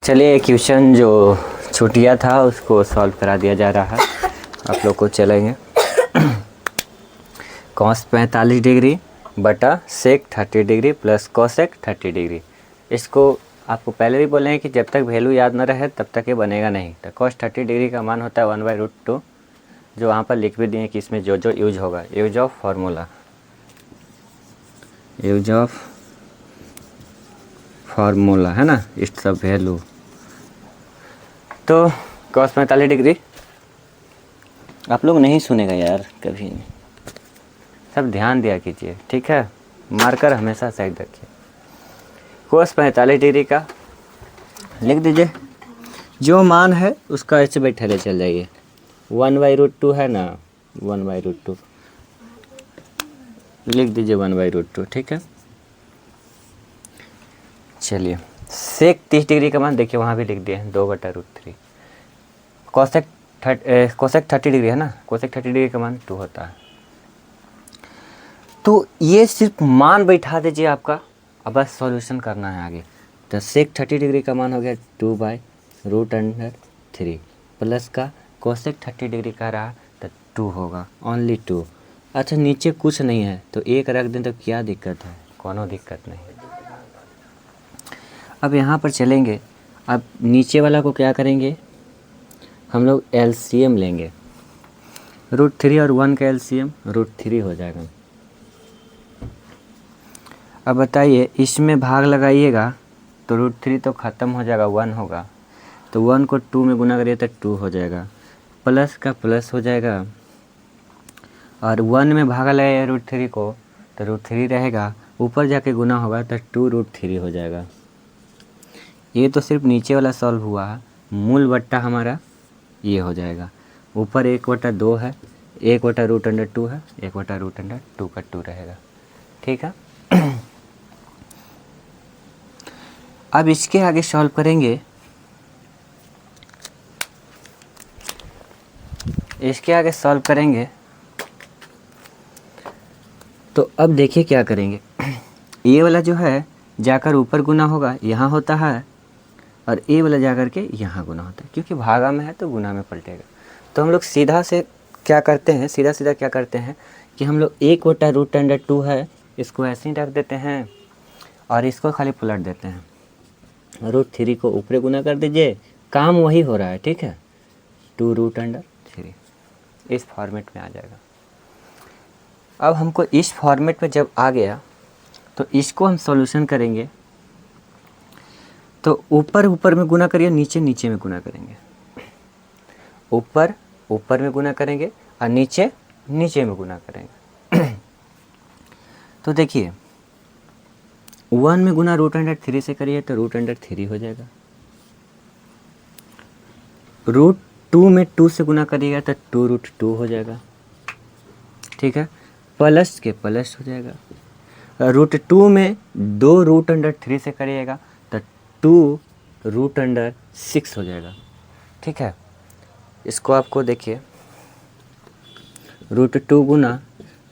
चलिए क्वेश्चन जो छूट गया था उसको सॉल्व करा दिया जा रहा है। आप लोग को चलेंगे कॉस 45 डिग्री बटा सेक 30 डिग्री प्लस कोसेक 30 डिग्री। इसको आपको पहले भी बोले हैं कि जब तक वैल्यू याद न रहे तब तक ये बनेगा नहीं। तो कॉस 30 डिग्री का मान होता है 1/√2, जो वहाँ पर लिख भी दिए कि इसमें जो जो यूज होगा, use of formula, use of formula है ना, इस सब वैल्यू। तो कॉस 45 डिग्री आप लोग नहीं सुनेगा यार कभी नहीं, सब ध्यान दिया कीजिए, ठीक है। मार्कर हमेशा साइड रखिए। कॉस 45 डिग्री का लिख दीजिए, जो मान है उसका ऐसे बैठे चल जाइए। 1/√2 है ना, 1/√2 लिख दीजिए, 1/√2, ठीक है। चलिए सेक 30 डिग्री का मान देखिए वहाँ भी लिख दिए 2/√3। कोसेक 30 डिग्री है ना, कोसेक 30 डिग्री का मान 2 होता है। तो ये सिर्फ मान बैठा दीजिए आपका, अब बस सॉल्यूशन करना है आगे। तो सेक 30 डिग्री का मान हो गया 2/√3 प्लस का कोसेक 30 डिग्री का रहा तो 2 होगा, ओनली 2। अच्छा नीचे कुछ नहीं है तो एक रख दें तो क्या दिक्कत है, कोनो दिक्कत नहीं। अब यहाँ पर चलेंगे, अब नीचे वाला को क्या करेंगे, हम लोग एलसीएम लेंगे। √3 और 1 का एलसीएम √3 हो जाएगा। अब बताइए इसमें भाग लगाइएगा तो √3 तो ख़त्म हो जाएगा, 1 होगा, तो 1 को 2 में गुना करिए तो 2 हो जाएगा, प्लस का प्लस हो जाएगा, और 1 में भागा लगाइए √3 को तो √3 रहेगा, ऊपर जाके गुना होगा तो 2√3 हो जाएगा। ये तो सिर्फ नीचे वाला सॉल्व हुआ है, मूल बट्टा हमारा ये हो जाएगा। ऊपर 1/2 है, 1/√2 है, 1/√2 का 2 रहेगा, ठीक है। अब इसके आगे सॉल्व करेंगे, इसके आगे सॉल्व करेंगे तो अब देखिए क्या करेंगे। ये वाला जो है जाकर ऊपर गुना होगा, यहाँ होता है, और ये वाला जाकर के यहाँ गुना होता है, क्योंकि भागा में है तो गुना में पलटेगा। तो हम लोग सीधा से क्या करते हैं, सीधा क्या करते हैं कि हम लोग 1/√2 है, इसको ऐसे ही रख देते हैं और इसको खाली पलट देते हैं। √3 को ऊपर गुना कर दीजिए, काम वही हो रहा है, ठीक है। 2√3 इस फॉर्मेट में आ जाएगा। अब हमको इस फॉर्मेट में जब आ गया तो इसको हम सॉल्यूशन करेंगे, तो ऊपर में गुना करिए, नीचे में गुना करेंगे। ऊपर में गुना करेंगे और नीचे में गुना करेंगे। तो देखिए 1 में गुना √3 से करिए तो √3 हो जाएगा। √2 में 2 से गुना करिएगा तो 2√2 हो जाएगा, ठीक है। प्लस के प्लस हो जाएगा। √2 में 2√3 से करिएगा तो 2√6 हो जाएगा, ठीक है। इसको आपको देखिए, √2 गुना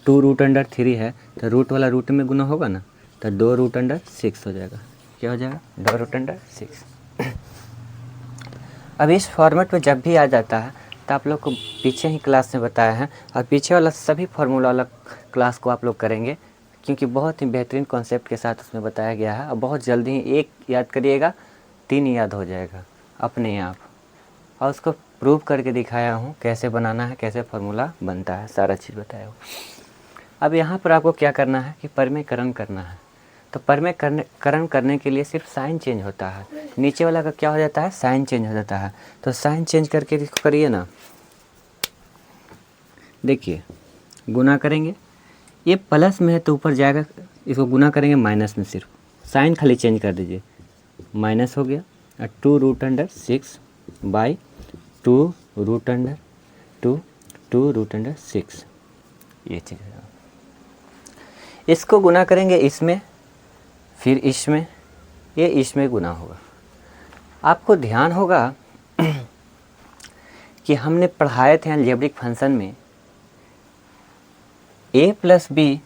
2√3 है तो रूट वाला रूट में गुना होगा ना, तो 2√6 हो जाएगा। क्या हो जाएगा, 2√6। अब इस फॉर्मेट में जब भी आ जाता है तो आप लोग को पीछे ही क्लास में बताया है, और पीछे वाला सभी फार्मूला वाला क्लास को आप लोग करेंगे, क्योंकि बहुत ही बेहतरीन कॉन्सेप्ट के साथ उसमें बताया गया है। और बहुत जल्दी ही एक याद करिएगा 3 याद हो जाएगा अपने आप, और उसको प्रूव करके दिखाया हूँ कैसे बनाना है, कैसे फार्मूला बनता है, सारा चीज़ बताया हूँ। अब यहाँ पर आपको क्या करना है कि परमेकरण करना है। तो परमेकरण करने के लिए सिर्फ साइन चेंज होता है, नीचे वाला का क्या हो जाता है, साइन चेंज हो जाता है। तो साइन चेंज करके इसको करिए ना, देखिए गुना करेंगे, ये प्लस में है तो ऊपर जाएगा, इसको गुना करेंगे माइनस में, सिर्फ साइन खाली चेंज कर दीजिए, माइनस हो गया। और 2√6 बाई 2√6 ये चीज़ है। इसको गुना करेंगे इसमें, फिर इसमें, ये इसमें गुना होगा। आपको ध्यान होगा कि हमने पढ़ाए थे अलजेब्रिक फंक्शन में a + b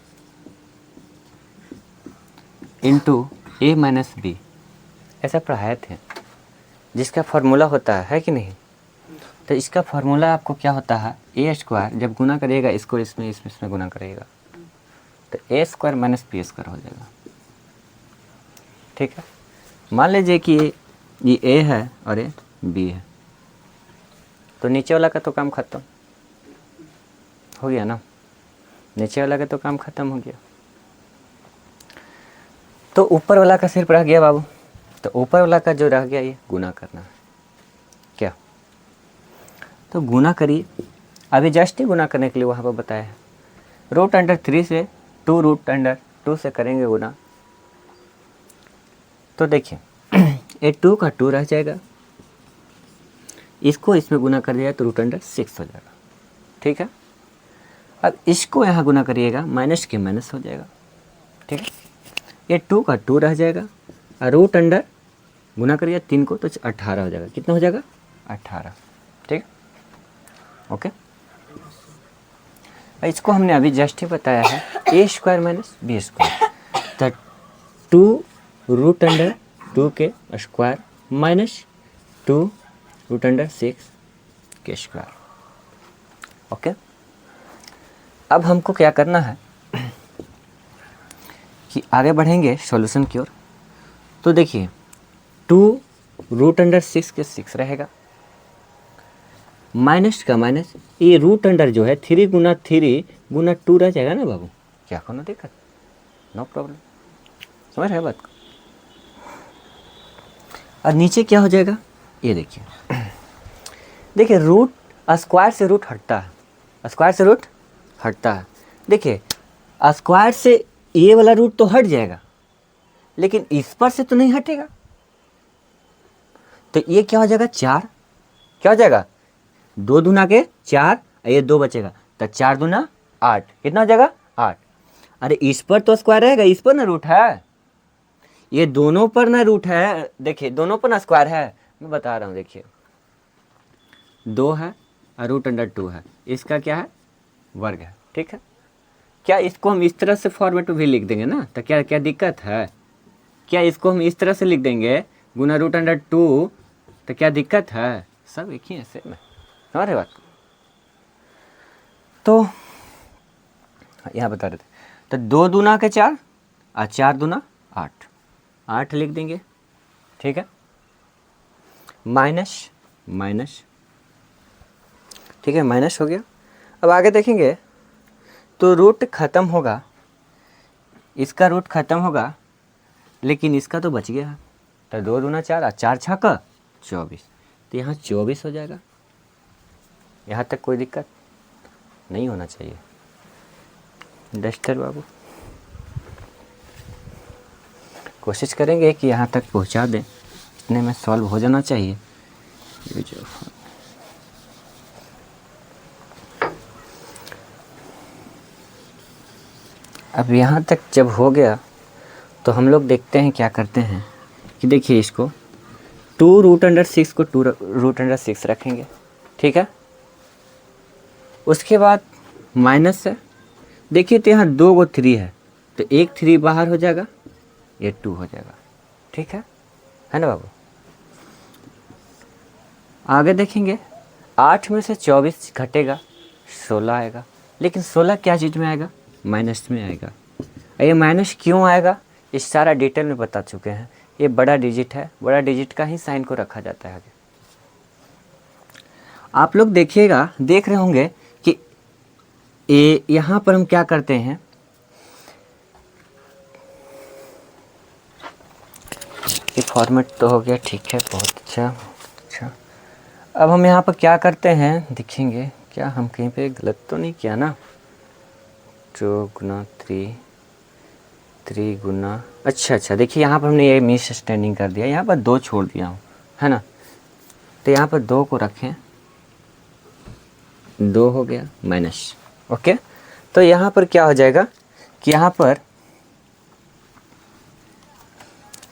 × a - b, ऐसा पढ़ाए थे। जिसका फार्मूला होता है कि नहीं। तो इसका फार्मूला आपको क्या होता है, ए स्क्वायर जब गुना करिएगा इसको इसमें गुना करिएगा तो ए स्क्वायर माइनस बी स्क्वायर हो जाएगा। ठीक है, मान लीजिए कि ये ए है और ये बी है, तो नीचे वाला का तो काम खत्म हो गया ना, नीचे वाला का तो काम खत्म हो गया। तो ऊपर वाला का सिर्फ रह गया बाबू, तो ऊपर वाला का जो रह गया ये गुना करना है क्या। तो गुना करिए, अभी जस्ट ही गुना करने के लिए वहाँ पर बताया है। √3 से 2√2 से करेंगे गुना, तो देखिए ये 2 का 2 रह जाएगा, इसको इसमें गुना कर दिया तो √6 हो जाएगा। ठीक है, अब इसको यहाँ गुना करिएगा माइनस के माइनस हो जाएगा। ठीक है, ये 2 का 2 रह जाएगा और रूट अंडर गुना करिए 3 को तो 18 हो जाएगा। कितना हो जाएगा, 18। ठीक है, ओके। इसको हमने अभी जस्ट ही बताया है ए स्क्वायर माइनस बी स्क्वायर, तो 2√2 के स्क्वायर माइनस 2√6 के स्क्वायर। ओके, अब हमको क्या करना है कि आगे बढ़ेंगे सॉल्यूशन की ओर। तो देखिए 2√6 के 6 रहेगा, माइनस का माइनस, ये रूट अंडर जो है 3 गुना 3 गुना 2 रह जाएगा ना बाबू, क्या कोनो दिक्कत, नो प्रॉब्लम, समझ रहे बात को। और नीचे क्या हो जाएगा, ये देखिए देखिए रूट स्क्वायर से रूट हटता है, स्क्वायर से रूट हटता है। देखिए स्क्वायर से ये वाला रूट तो हट जाएगा, लेकिन इस पर से तो नहीं हटेगा, तो ये क्या हो जाएगा 4, क्या हो जाएगा 2 दूना के 4, ये 2 बचेगा तो 4 दूना 8, कितना हो जाएगा 8। अरे इस पर तो स्क्वायर रहेगा, इस पर ना रूट है, ये दोनों पर ना रूट है, देखिए दोनों पर ना स्क्वायर है, मैं बता रहा हूँ। देखिए 2 है और √2 है, इसका क्या है वर्ग है। ठीक है, क्या इसको हम इस तरह से फॉर्मेट में भी लिख देंगे ना, तो क्या क्या दिक्कत है, क्या इसको हम इस तरह से लिख देंगे गुना √2 तो क्या दिक्कत है, सब एक ही ऐसे में, समझ रहे बात। तो यहाँ बता रहे थे, तो 2 दूना के 4 और 4 दूना 8 लिख देंगे। ठीक है, माइनस माइनस, ठीक है माइनस हो गया। अब आगे देखेंगे तो रूट ख़त्म होगा, इसका रूट ख़त्म होगा, लेकिन इसका तो बच गया, तो 2 दूना 4 और 4 छक्का 24, तो यहाँ 24 हो जाएगा। यहाँ तक कोई दिक्कत नहीं होना चाहिए। डस्टर बाबू कोशिश करेंगे कि यहाँ तक पहुँचा दें, इतने में सॉल्व हो जाना चाहिए। ये जो अब यहाँ तक जब हो गया तो हम लोग देखते हैं क्या करते हैं कि देखिए इसको 2√6 को 2√6 रखेंगे। ठीक है, उसके बाद माइनस है, देखिए तो यहाँ 2 को 3 है, तो एक 3 बाहर हो जाएगा, ये 2 हो जाएगा। ठीक है ना बाबू। आगे देखेंगे 8 में से 24 घटेगा 16 आएगा, लेकिन 16 क्या चीज़ में आएगा, माइनस में आएगा। ये माइनस क्यों आएगा इस सारा डिटेल में बता चुके हैं। ये बड़ा डिजिट है, बड़ा डिजिट का ही साइन को रखा जाता है आगे। आप लोग देखिएगा, देख रहे होंगे कि ये यहाँ पर हम क्या करते हैं, ये फॉर्मेट तो हो गया, ठीक है बहुत अच्छा। अब हम यहाँ पर क्या करते हैं देखेंगे, क्या हम कहीं पे गलत तो नहीं किया ना। 2 गुना 3 गुना, अच्छा देखिए यहाँ पर हमने ये मिस स्टैंडिंग कर दिया, यहाँ पर 2 छोड़ दिया हूँ, है ना। तो यहाँ पर 2 को रखें, 2 हो गया माइनस। ओके, तो यहाँ पर क्या हो जाएगा कि यहाँ पर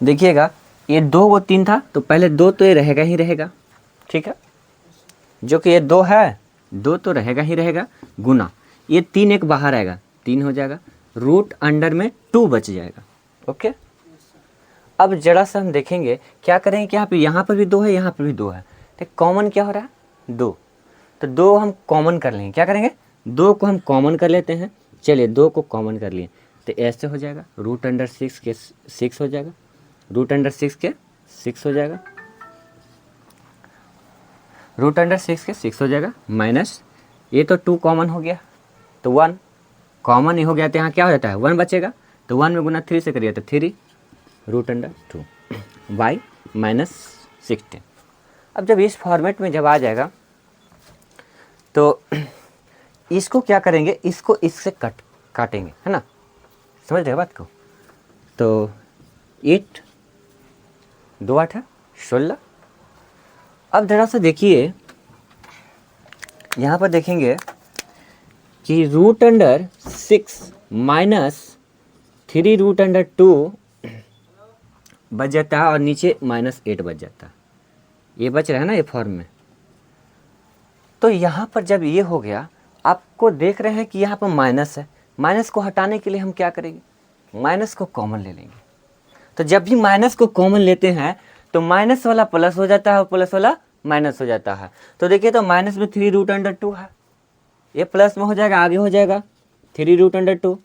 देखिएगा ये 2 को 3 था, तो पहले 2 तो ये रहेगा ही रहेगा। ठीक है, जो कि ये 2 है, 2 तो रहेगा ही रहेगा, गुना ये 3 एक बाहर आएगा, 3 हो जाएगा, रूट अंडर में 2 बच जाएगा। ओके, अब जरा सा हम देखेंगे क्या करेंगे कि यहाँ पर भी 2 है, यहाँ पर भी 2 है, तो कॉमन क्या हो रहा है 2, तो 2 हम कॉमन कर लेंगे। क्या करेंगे 2 को हम कॉमन कर लेते हैं। चलिए 2 को कॉमन कर लिए तो ऐसे हो जाएगा √6 के 6 हो जाएगा, √6 के 6 हो जाएगा, √6 के 6 हो जाएगा, माइनस ये तो 2 कॉमन हो गया तो 1 कॉमन ही हो गया, तो यहाँ क्या हो जाता है 1 बचेगा, तो 1 में गुना 3 से करिए तो 3 √2 बाई -16। अब जब इस फॉर्मेट में जब आ जाएगा तो इसको क्या करेंगे, इसको इससे काटेंगे, है ना, समझ रहे बात को। तो 8 2 8 16। अब जरा सा देखिए यहाँ पर देखेंगे कि √6 माइनस 3√2 बच जाता है और नीचे -8 बच जाता है, ये बच रहा है ना ये फॉर्म में। तो यहाँ पर जब ये हो गया, आपको देख रहे हैं कि यहाँ पर माइनस है, माइनस को हटाने के लिए हम क्या करेंगे, माइनस को कॉमन ले लेंगे। तो जब भी माइनस को कॉमन लेते हैं तो माइनस वाला प्लस हो जाता है और प्लस वाला माइनस हो जाता है। तो देखिए तो माइनस में 3√2 है, ये प्लस में हो जाएगा, आगे हो जाएगा 3√2,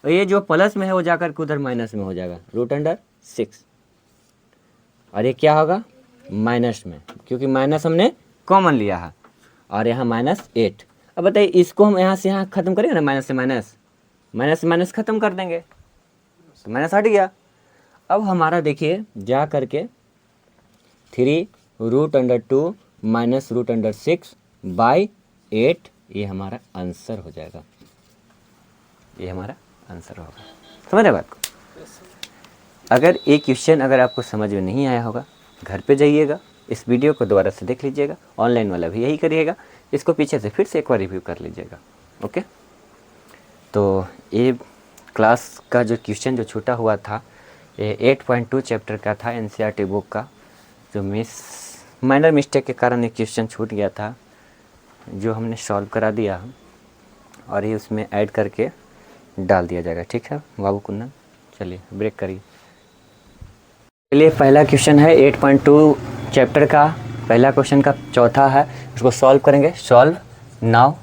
और ये जो प्लस में है वो जाकर के उधर माइनस में हो जाएगा √6, और ये क्या होगा माइनस में, क्योंकि माइनस हमने कॉमन लिया है, और यहाँ -8। अब बताइए इसको हम यहाँ से यहाँ ख़त्म करेंगे ना, माइनस से माइनस ख़त्म कर देंगे तो माइनस हट गया। अब हमारा देखिए जा करके 3√2 माइनस √6 बाई 8, ये हमारा आंसर हो जाएगा, ये हमारा आंसर होगा। समझ रहे बात को। अगर ये क्वेश्चन अगर आपको समझ में नहीं आया होगा, घर पे जाइएगा, इस वीडियो को दोबारा से देख लीजिएगा, ऑनलाइन वाला भी यही करिएगा, इसको पीछे से फिर से एक बार रिव्यू कर लीजिएगा। ओके, तो ये क्लास का जो क्वेश्चन जो छूटा हुआ था ये 8.2 चैप्टर का था, NCERT बुक का, जो माइनर मिस्टेक के कारण एक क्वेश्चन छूट गया था, जो हमने सॉल्व करा दिया और ये उसमें ऐड करके डाल दिया जाएगा। ठीक है बाबू कुंदन, चलिए ब्रेक करिए। चलिए पहला क्वेश्चन है 8.2 चैप्टर का, पहला क्वेश्चन का चौथा है, उसको सॉल्व करेंगे। Solve now.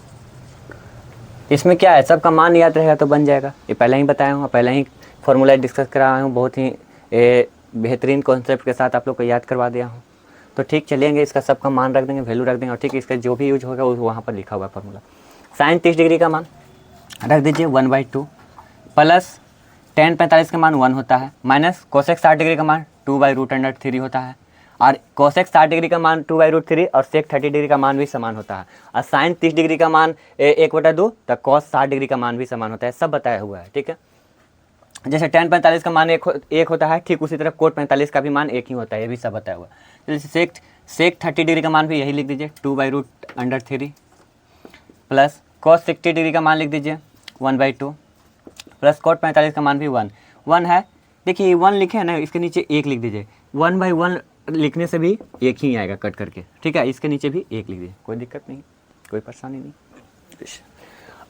इसमें क्या है, सबका मान याद रहेगा तो बन जाएगा, ये पहले ही बताया हूँ, पहले ही फॉर्मूला डिस्कस कराया हूँ, बहुत ही बेहतरीन कॉन्सेप्ट के साथ आप लोग को याद करवा दिया हूँ। तो ठीक चलेंगे, इसका सबका मान रख देंगे, वैल्यू रख देंगे, और ठीक इसका जो भी यूज होगा वो वहाँ पर लिखा हुआ फार्मूला। साइन 30 डिग्री का मान रख दीजिए 1/2, प्लस tan 45 का मान 1 होता है, माइनस कोसेक 60 डिग्री का मान 2/√3 होता है, और कोसेक 60 डिग्री का मान 2/√3 और सेक 30 डिग्री का मान भी समान होता है, और साइन 30 डिग्री का मान 1/2, तो कॉस 60 डिग्री का मान भी समान होता है, सब बताया हुआ है। ठीक है, जैसे tan 45 का मान एक होता है, ठीक उसी तरह कोट 45 का भी मान एक ही होता है, ये भी सब बताया हुआ है। जैसे सेक 30 डिग्री का मान भी यही लिख दीजिए 2/√3, प्लस कॉस 60 डिग्री का मान लिख दीजिए 1/2, प्लस कोट 45 का मान भी 1 है। देखिए 1 लिखे है ना, इसके नीचे 1 लिख दीजिए, 1/1 लिखने से भी एक ही आएगा कट करके। ठीक है, इसके नीचे भी 1 लिख दीजिए, कोई दिक्कत नहीं, कोई परेशानी नहीं।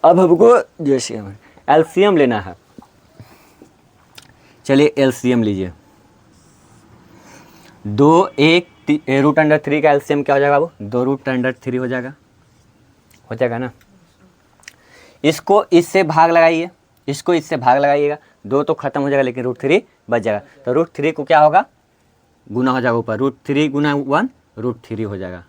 अब हमको जैसे एलसीएम लेना है, चलिए एलसीएम लीजिए। 2 1 √3 का एलसीएम क्या हो जाएगा वो 2√3 हो जाएगा ना। इसको इससे भाग लगाइए, इसको इससे भाग लगाइएगा, 2 तो खत्म हो जाएगा लेकिन √3 बच जाएगा, तो √3 को क्या होगा गुना हो जाएगा ऊपर, √3 गुना 1 √3 हो जाएगा,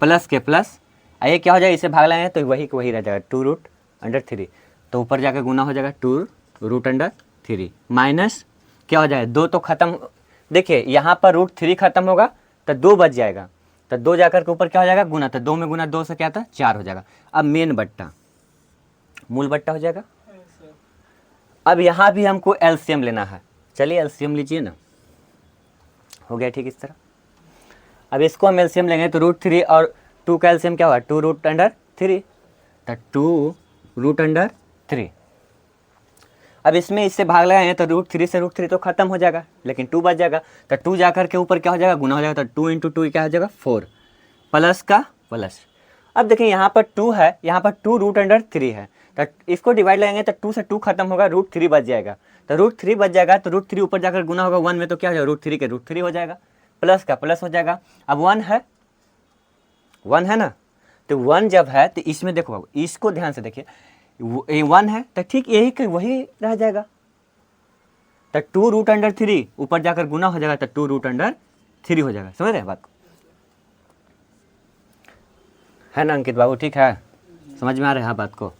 प्लस के प्लस, ये क्या हो जाएगा इससे भाग लगाएंगे तो वही वही रह जाएगा 2√3, तो ऊपर जाकर गुना हो जाएगा 2√3, माइनस क्या हो जाएगा 2 तो खत्म, देखिए यहाँ पर √3 खत्म होगा तो 2 बच जाएगा, तो 2 जाकर के ऊपर क्या हो जाएगा गुना, तो 2 में गुना 2 से क्या था 4 हो जाएगा। अब मेन बट्टा मूल बट्टा हो जाएगा। अब यहाँ भी हमको एलसीएम लेना है, चलिए एलसीएम लीजिए ना, हो गया ठीक इस तरह। अब इसको हम एलसीएम लेंगे तो √3 और 2 का एलसीएम क्या हुआ 2√3, तो 2√3। अब इसमें इससे भाग लगाएंगे तो √3 से √3 तो खत्म हो जाएगा लेकिन 2 बच जाएगा, तो 2 जाकर के ऊपर क्या हो जाएगा गुना हो जाएगा, तो 2 × 2 क्या हो जाएगा 4, प्लस का प्लस। अब देखिए यहाँ पर 2 है, यहाँ पर 2√3 है, तो इसको डिवाइड लगाएंगे तो 2 से 2 खत्म होगा, √3 बच जाएगा। तो √3 बच जाएगा तो √3 ऊपर जाकर गुना होगा 1 में, तो क्या हो जाएगा, √3 के √3 हो जाएगा, प्लस का प्लस हो जाएगा। अब 1 है ना, तो 1 जब है तो इसमें देखो बाबू, इसको ध्यान से देखिए, 1 है तो ठीक यही का वही रह जाएगा। तो 2√3 ऊपर जाकर गुना हो जाएगा, तो 2√3 हो जाएगा। समझ रहे हैं बात को, है ना अंकित बाबू? ठीक है, समझ में आ रहा है बात को।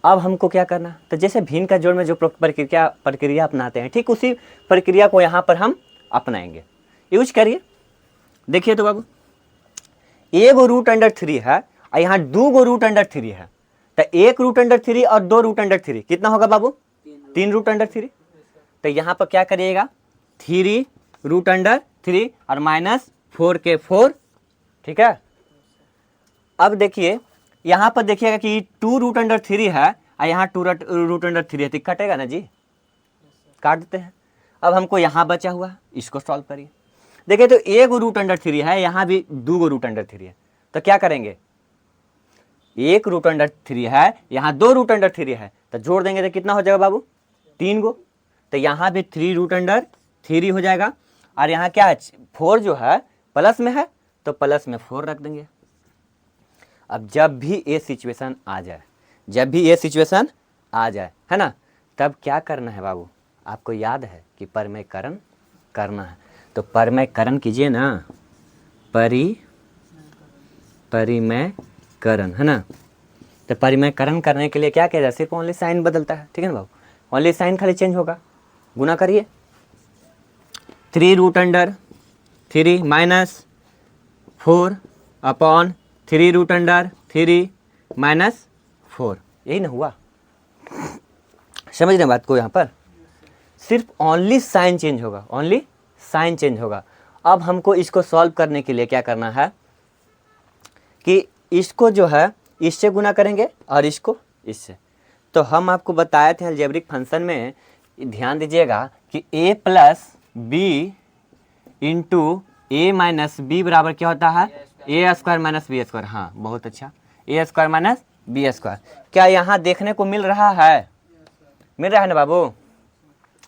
अब हमको क्या करना, तो जैसे भिन्न का जोड़ में जो प्रक्रिया अपनाते हैं, ठीक उसी प्रक्रिया को यहाँ पर हम अपनाएंगे। यूज करिए, देखिए तो बाबू, एक √3 है और यहाँ 2 √3 है, तो 1 √3 और 2 √3 कितना होगा बाबू, 3 √3। तो यहाँ पर क्या करिएगा, 3 √3 और -4 के 4, ठीक है। अब देखिए यहाँ पर देखिएगा कि 2 √3 है और यहाँ 2 √3 है, तो कटेगा ना जी, काट देते हैं। अब हमको यहाँ बचा हुआ, इसको सॉल्व करिए। देखिए तो 1 √3 है, यहाँ भी 2 √3 है, तो क्या करेंगे, 1 √3 है, यहाँ 2 √3 है, तो जोड़ देंगे तो कितना हो जाएगा बाबू, 3 गो। तो यहाँ भी 3 √3 हो जाएगा, और यहाँ क्या है, 4 जो है प्लस में है, तो प्लस में 4 रख देंगे। अब जब भी ये सिचुएशन आ जाए, है ना, तब क्या करना है बाबू, आपको याद है कि परिमेयकरण करना है। तो परिमेयकरण कीजिए ना, परिमेयकरण, है ना। तो परिमेयकरण करने के लिए क्या किया जाए, सिर्फ ओनली साइन बदलता है, ठीक है ना बाबू, ओनली साइन खाली चेंज होगा। गुना करिए, 3 √3 -4 अपॉन 3 √3 -4, यही ना हुआ। समझ रहे बात को, यहाँ पर सिर्फ ओनली साइन चेंज होगा, ओनली साइन चेंज होगा। अब हमको इसको सॉल्व करने के लिए क्या करना है कि इसको जो है इससे गुना करेंगे और इसको इससे। तो हम आपको बताए थे अलजेब्रिक फंक्शन में, ध्यान दीजिएगा कि a + b × a - b बराबर क्या होता है, a² - b²। हाँ बहुत अच्छा, a² - b²। क्या यहाँ देखने को मिल रहा है, मिल रहा है ना बाबू,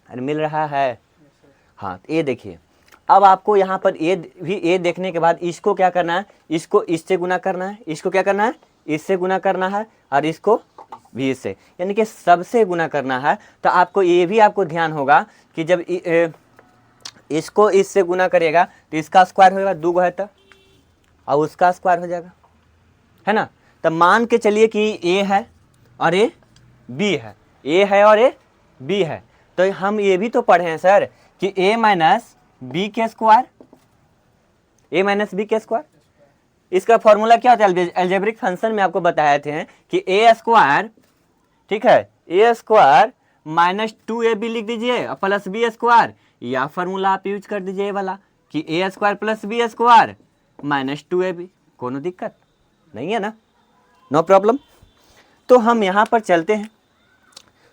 अरे मिल रहा है। हाँ ये देखिए, अब आपको यहाँ पर ए देखने के बाद इसको क्या करना है, इसको इससे गुना करना है, इसको क्या करना है, इससे गुना करना है, और इसको भी इससे, यानी कि सबसे गुना करना है। तो आपको ये भी आपको ध्यान होगा कि जब इसको इससे गुना करिएगा तो इसका स्क्वायर होगा, 2 है तो, और उसका स्क्वायर हो जाएगा, है ना। तब मान के चलिए कि ए है और ए बी है, ए है और ए बी है। तो हम ये भी तो पढ़े हैं सर कि a - b के स्क्वायर, इसका फॉर्मूला क्या होता है, अलजेब्रिक फंक्शन में आपको बताए थे कि a², ठीक है, a² - 2ab लिख दीजिए और प्लस b², या फॉर्मूला आप यूज कर दीजिए वाला कि a² + b² - 2ab। कोनो दिक्कत नहीं है ना, नो प्रॉब्लम। तो हम यहाँ पर चलते हैं,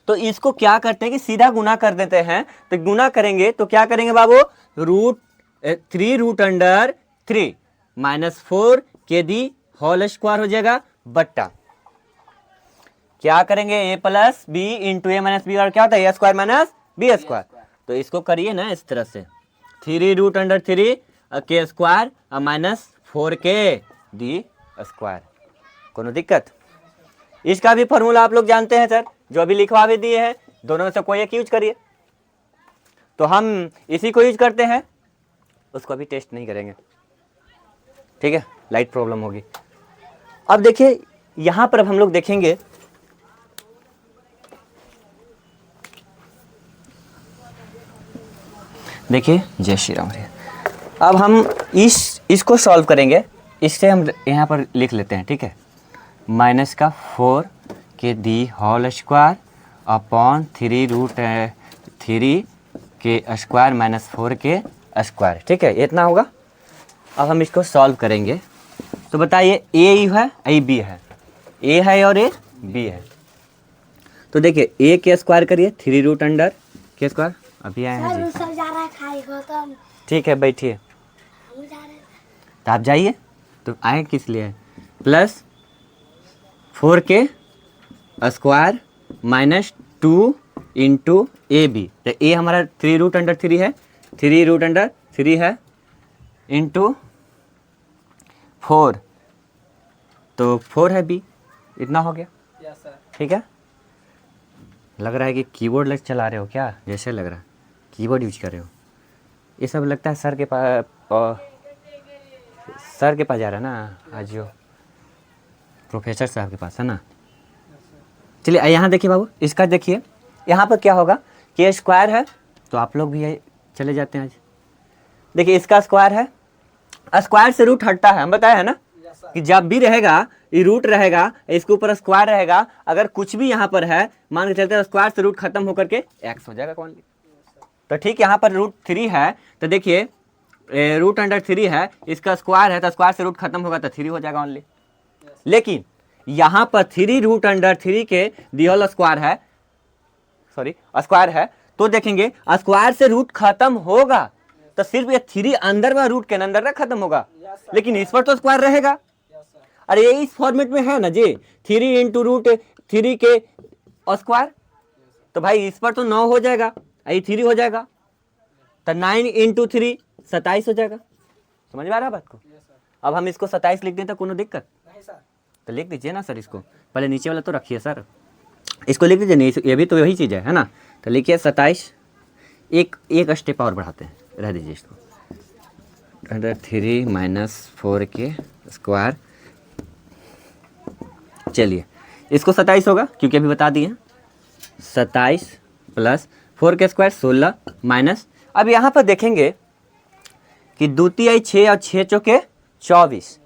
तो इसको क्या करते हैं कि सीधा गुना कर देते हैं। तो गुना करेंगे तो क्या करेंगे बाबू, 3 √3 -4 के दी होल स्क्वायर हो जाएगा, बट्टा क्या करेंगे, a + b × a - b, और क्या होता है, a² - b²। तो इसको करिए ना इस तरह से, 3 √3 के स्क्वायर -4 के दी स्क्वायर। कोनो दिक्कत, इसका भी फॉर्मूला आप लोग जानते हैं सर, जो अभी लिखवा भी दिए हैं, दोनों में से कोई एक यूज करिए। तो हम इसी को यूज करते हैं, उसको अभी टेस्ट नहीं करेंगे, ठीक है, लाइट प्रॉब्लम होगी। अब देखिए यहां पर अब हम लोग देखेंगे, देखिए जय श्री राम। अब हम इसको सॉल्व करेंगे, इससे हम यहाँ पर लिख लेते हैं, ठीक है, -4 के दी होल स्क्वायर अपॉन 3 √3 के स्क्वायर -4 के स्क्वायर, ठीक है, इतना होगा। अब हम इसको सॉल्व करेंगे, तो बताइए ए है, ए बी है, ए है और ए बी है। तो देखिए ए के स्क्वायर करिए, 3 √3 के स्क्वायर, अभी आए हैं जी, ठीक है बैठिए, तो आप जाइए, तो आए किस लिए, +4 के square minus 2 into A B. तो ए हमारा 3√3 है, 3√3 है इंटू 4, तो 4 है बी, इतना हो गया। ठीक है, लग रहा है कि कीबोर्ड चला रहे हो क्या, जैसे लग रहा है कीबोर्ड यूज कर रहे हो। ये सब लगता है सर के पास जा रहा है ना आज, जो प्रोफेसर साहब के पास है ना। चलिए यहाँ देखिए बाबू, इसका देखिए यहाँ पर क्या होगा कि ये स्क्वायर है, तो आप लोग भी चले जाते हैं आज। देखिए इसका स्क्वायर है, स्क्वायर से रूट हटता है, हम बताया है ना कि जब भी रहेगा ये रूट रहेगा, इसके ऊपर स्क्वायर रहेगा, अगर कुछ भी यहाँ पर है मान के चलते हैं स्क्वायर से रूट खत्म होकर के एक्स हो जाएगा कौन। तो ठीक, यहाँ पर √3 है, तो देखिए √3 है, इसका स्क्वायर है, तो स्क्वायर से रूट खत्म होगा तो 3 हो जाएगा ओनली। लेकिन यहाँ पर 3√3 के दिया स्क्वायर है, सॉरी स्क्वायर है, तो देखेंगे स्क्वायर से रूट खत्म होगा तो सिर्फ ये 3 अंदर व रूट के अंदर ना खत्म होगा, लेकिन इस पर तो स्क्वायर रहेगा। अरे ये इस फॉर्मेट में है ना जी, 3 इंटू √3 के स्क्वायर, तो भाई इस पर तो 9 हो जाएगा, ये 3 हो जाएगा, तो 9 इंटू 3 27 हो जाएगा। समझ में आ रहा है बात को? अब हम इसको 27 लिख दें तो कोनो दिक्कत नहीं सर? तो लिख दीजिए ना सर, इसको पहले नीचे वाला तो रखिए सर, इसको लिख दीजिए, नहीं ये भी तो वही चीज़ है ना। तो लिखिए 27, एक स्टेप और बढ़ाते हैं, रह दीजिए इसको, √3 - 4 के स्क्वायर। चलिए इसको 27 होगा क्योंकि अभी बता दिए 27 प्लस 4 के स्क्वायर 16 माइनस, अब यहाँ पर देखेंगे कि 2 तिहाई 6 और 6 चौके 24,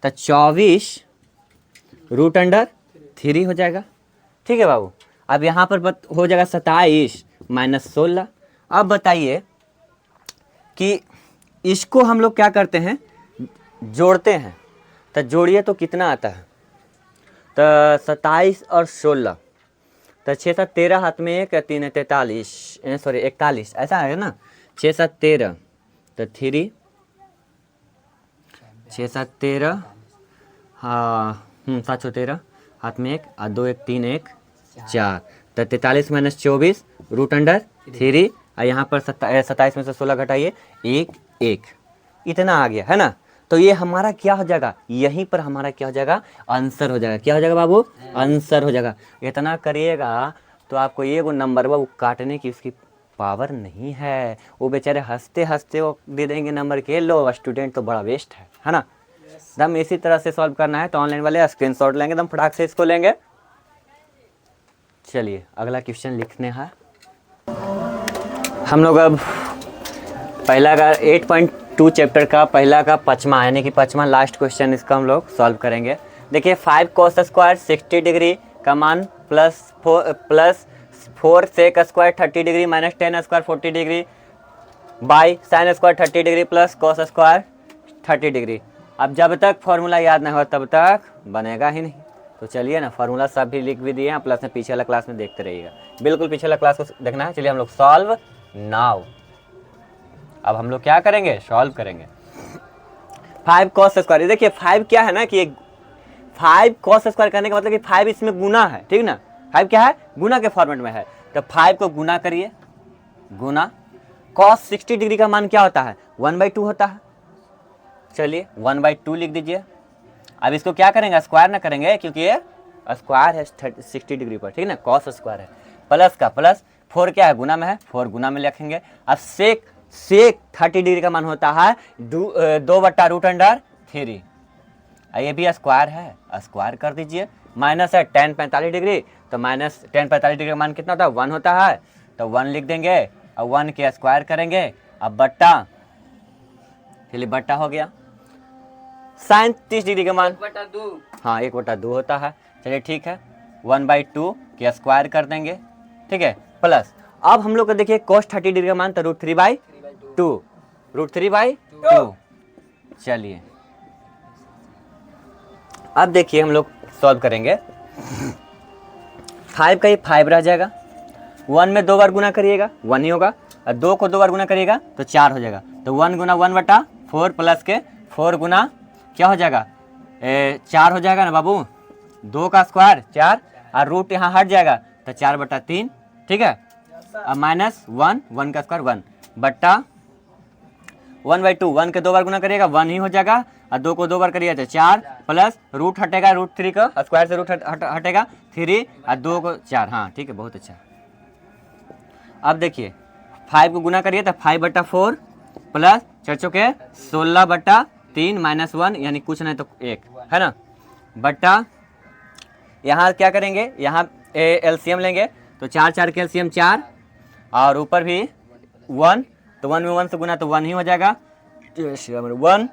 तो 24 √3 हो जाएगा। ठीक है बाबू, अब यहाँ पर हो जाएगा 27 माइनस 16। अब बताइए कि इसको हम लोग क्या करते हैं, जोड़ते हैं, तो जोड़िए तो कितना आता है, तो 27 और 16, तो 6 7 13, हाथ में 1 3 43, सॉरी 41, ऐसा है ना, 6 7 13, तो 3 6 7 13, हाँ 7 13, हाथ में 1 और 2 1 3 1 4, तो 43 माइनस 24 √3, और यहाँ पर 27 में से 16 घटाइए 1 1, इतना आ गया है ना। तो ये हमारा क्या हो जाएगा, यहीं पर हमारा क्या हो जाएगा, आंसर हो जाएगा। क्या हो जाएगा बाबू, आंसर हो जाएगा। इतना करिएगा तो आपको ये वो नंबर वो काटने की उसकी पावर नहीं है, वो बेचारे हंसते हंसते वो दे देंगे नंबर के, लो स्टूडेंट तो बड़ा वेस्ट है ना। एकदम इसी तरह से सॉल्व करना है, तो ऑनलाइन वाले स्क्रीनशॉट लेंगे, एकदम फटाक से इसको लेंगे। चलिए अगला क्वेश्चन लिखने हैं हम लोग। अब पहला का 8.2 चैप्टर का पहला का 5वां यानी कि 5वां लास्ट क्वेश्चन, इसका हम लोग सॉल्व करेंगे। देखिए 5 cos स्क्वायर 60 डिग्री का मान plus 4 sec square 30 degree minus 10 square 40 degree by sine square 30 degree plus cos square 30 degree. अब जब तक फॉर्मूला याद नहीं हो तब तक बनेगा ही नहीं। तो चलिए ना, फार्मूला सब भी लिख भी दिए हैं, प्लस में पीछे वाला क्लास में देखते रहिएगा, बिल्कुल पीछे वाला क्लास को देखना है। चलिए हम लोग सॉल्व नाउ। अब हम लोग क्या करेंगे, सॉल्व करेंगे। 5 cos स्क्वायर, देखिए 5 क्या है ना कि 5 cos स्क्वायर करने का मतलब कि 5 इसमें गुना है, ठीक ना। 5 क्या है, गुना के फॉर्मेट में है, तो 5 को गुना करिए, गुना cos 60 डिग्री का मान क्या होता है, 1/2 होता है। चलिए 1/2 लिख दीजिए। अब इसको क्या करेंगे, स्क्वायर ना करेंगे क्योंकि ये स्क्वायर है 60 डिग्री पर, ठीक ना, cos स्क्वायर है। प्लस का प्लस, 4 क्या है, गुना में है, 4 गुना में लिखेंगे। अब सेक 30 डिग्री का मान होता है 2/√3। ये भी स्क्वायर है, स्क्वायर कर दीजिए। माइनस है 10 45 डिग्री, तो माइनस 10 45 डिग्री का मान कितना होता है, 1 होता है, तो 1 लिख देंगे और 1 के स्क्वायर करेंगे। अब बट्टा, चलिए बट्टा हो गया। साइन 30 डिग्री का मान 1/2, हाँ 1/2 होता है। चलिए ठीक है, 1/2 के स्क्वायर कर देंगे, ठीक है, प्लस। अब हम लोग को देखिए cos 30 डिग्री का मान तो √3/2, √3/2। चलिए अब देखिए हम लोग सॉल्व करेंगे। 5 का ये 5 रह जाएगा, 1 में 2 बार गुना करिएगा 1 ही होगा, और 2 को 2 बार गुना करिएगा तो 4 हो जाएगा। तो 1 गुना 1/4 प्लस के 4 गुना क्या हो जाएगा, 4 हो जाएगा ना बाबू। 2 का स्क्वायर 4, और रूट यहाँ हट जाएगा तो 4/3, ठीक है। अब -1 का स्क्वायर 1 बट्टा 1/2, 1 के 2 बार गुना करिएगा 1 ही हो जाएगा, और 2 को 2 बार करिएगा तो 4 प्लस रूट हटेगा, √3 का स्क्वायर से रूट हटेगा 3 और 2 को 4, हाँ ठीक है, बहुत अच्छा। अब देखिए 5 को गुना करिए तो 5/4 प्लस 4 चौके 16/3 -1 यानी कुछ नहीं तो 1 है ना, बट्टा यहाँ क्या करेंगे, यहाँ एलसीएम लेंगे तो 4 के एलसीएम 4 और ऊपर भी 1, तो 1 में 1 से गुना तो 1 ही हो जाएगा, 1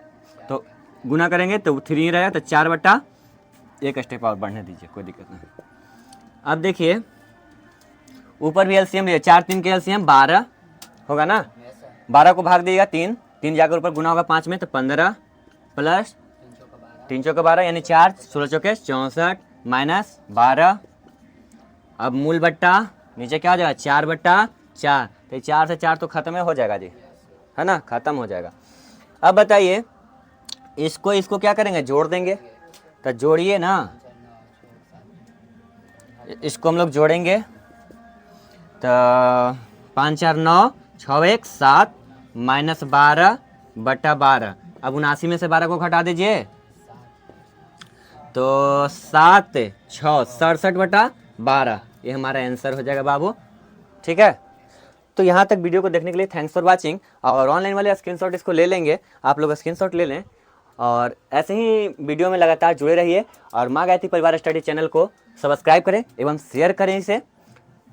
तो गुना करेंगे तो 3 ही रहेगा, तो 4/1 स्टेप और बढ़ने दीजिए, कोई दिक्कत नहीं। अब देखिए ऊपर भी एलसीएम लिया, 4 3 के एलसीएम 12 होगा ना, 12 को भाग दिएगा 3 जाकर ऊपर गुना होगा 5 में तो 15 प्लस 3 चौके 12 यानी 4 16 चौके 64 -12। अब मूल बट्टा नीचे क्या हो जाएगा 4/4, तो 4 से 4 तो खत्म हो जाएगा जी, है ना, खत्म हो जाएगा। अब बताइए इसको क्या करेंगे, जोड़ देंगे, तो जोड़िए ना, इसको हम लोग जोड़ेंगे तो 5 4 9 6 1 7 -12/12। अब 79 में से 12 को घटा दीजिए तो 7 6 67/12, ये हमारा आंसर हो जाएगा बाबू, ठीक है। तो यहाँ तक वीडियो को देखने के लिए थैंक्स फॉर वाचिंग। और ऑनलाइन वाले स्क्रीनशॉट इसको ले लेंगे, आप लोग स्क्रीनशॉट ले लें और ऐसे ही वीडियो में लगातार जुड़े रहिए और माँ गायत्री परिवार स्टडी चैनल को सब्सक्राइब करें एवं शेयर करें, इसे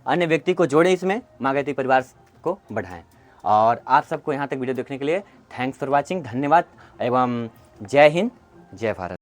अन्य व्यक्ति को जोड़ें, इसमें माँ गायत्री परिवार को बढ़ाएं। और आप सबको यहाँ तक वीडियो देखने के लिए थैंक्स फॉर वाचिंग, धन्यवाद एवं जय हिंद, जय भारत।